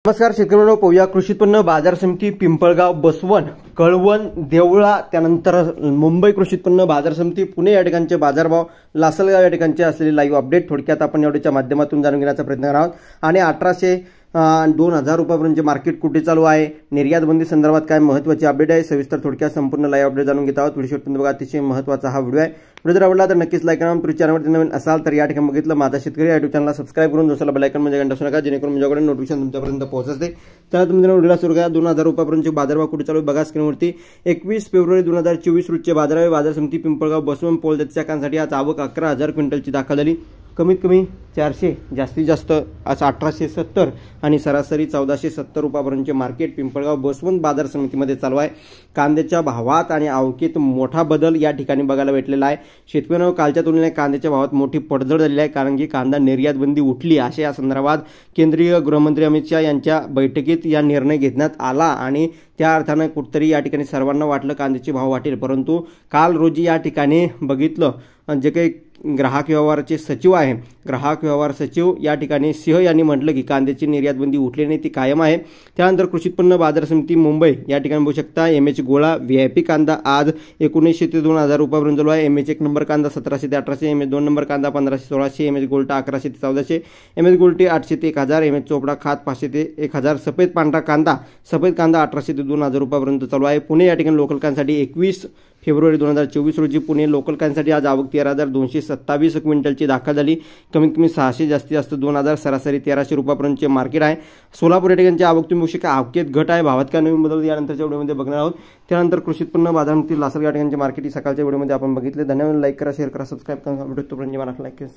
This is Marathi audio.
नमस्कार शेतकऱ्यांनो, पाहूया कृषी उत्पन्न बाजार समिती पिंपळगाव, बसवण, कळवण, देवळा, त्यानंतर मुंबई कृषी उत्पन्न बाजार समिती पुणे या ठिकाणचे बाजारभाव, लासलगाव या ठिकाणचे असलेले लाईव्ह अपडेट थोडक्यात आपण एवढ्याच्या माध्यमातून जाणून घेण्याचा प्रयत्न करणार आहोत। आणि 1800-2000 रुपयापर्यंत मार्केट कुठे चालू आहे, निर्यात बंदी संदर्भात काय महत्त्वाची अपडेट आहे, सविस्तर थोडक्यात संपूर्ण लाईव्ह अपडेट जाणून घेत आहोत। व्हिडिओ शेवटपर्यंत बघा, अतिशय महत्त्वाचा हा व्हिडिओ आहे। व्हिडिओ जर आवडला तर नक्कीच लाईक करा। तुम्ही चॅनलवरती नवीन असाल तर या ठिकाणी बघितलं माझा शेतकरी या युट्यूब चॅनलला सबस्क्राइब करून दुसऱ्या बेल आयकॉन मध्ये घंटा असू नका, जेणेकरून माझ्याकडे नोटिफिकेशन तुमच्यापर्यंत पोहोचते। चला तुम्ही व्हिडिओला सुरू करा। 2000 रुपयापर्यंत बाजारभाव कुठे चालू बघा स्क्रीनवरती। 21 फेब्रुवारी 2024 रोजचे बाजारभाव बाजार समिती पिंपळगाव, बसवण, पोल चाकांसाठी आज आवक 11,000 क्विंटलची दाखल झाली। कमीत कमी 400, जास्तीत जास्त आज 1870 आणि सरासरी 1470 रुपयापर्यंतचे मार्केट पिंपळगाव, बसवंत बाजार समितीमध्ये चालू आहे। कांद्याच्या भावात आणि आवकेत मोठा बदल या ठिकाणी बघायला भेटलेला आहे। शेतकऱ्यांनो, कालच्या तुलनेत कांद्याच्या भावात मोठी पडझड झालेली आहे, कारण की कांदा निर्यात बंदी उठली असे या संदर्भात केंद्रीय गृहमंत्री अमित शहा यांच्या बैठकीत या निर्णय घेण्यात आला आणि त्या अर्थाने कुठतरी या ठिकाणी सर्वांना वाटलं कांद्याचे भाव वाढतील, परंतु काल रोजी या ठिकाणी बघितलं जे काही ग्राहक व्यवहाराचे सचिव आहे, ग्राहक व्यवहार सचिव या ठिकाणी सिंह यांनी म्हटलं की कांद्याची निर्यात बंदी उठली नाही, ती कायम आहे। त्यानंतर कृषी उत्पन्न बाजार समिती मुंबई या ठिकाणी बघू शकता एमएच गोळा व्हीआयपी कांदा आज 1900 ते 2000 रुपयापर्यंत चालू आहे। एमएच 1 नंबर कांदा 1700 ते 1800, एमएच 2 नंबर कांदा 1500-1600, एमएच गोल्टा 1100 ते 1400, एमएच गोल्टी 800 ते 1000, एमएच चोपडा खात 500 ते 1000, सफेद पांढरा कांदा 1800 ते 2000 रुपयापर्यंत चालू आहे। पुणे या ठिकाणी लोकल कांद्यासाठी 21 फेब्रुवारी 2024 रोजी पुणे लोकल कांद्यासाठी आज आवक 13,227 क्विंटलची दाखल झाली। कमीत कमी 600, जास्तीत जास्त 2000, सरासरी 1300 रुपयापर्यंतचे मार्केट आहे। सोलापूर या ठिकाणची आवक तुम्ही बघू शकता, आवकेत घट आहे, भावात काय नवीन बदल यानंतरच्या व्हिडिओमध्ये बघणार आहोत। त्यानंतर कृषी उत्पन्न बाजारामध्ये लासलगाव या ठिकाणचे मार्केट सकाळच्या व्हिडिओमध्ये आपण बघितले। धन्यवाद। लाईक करा, शेअर करा, सबस्क्राइब करा। व्हिडिओ तोपर्यंत मला लाईक करा।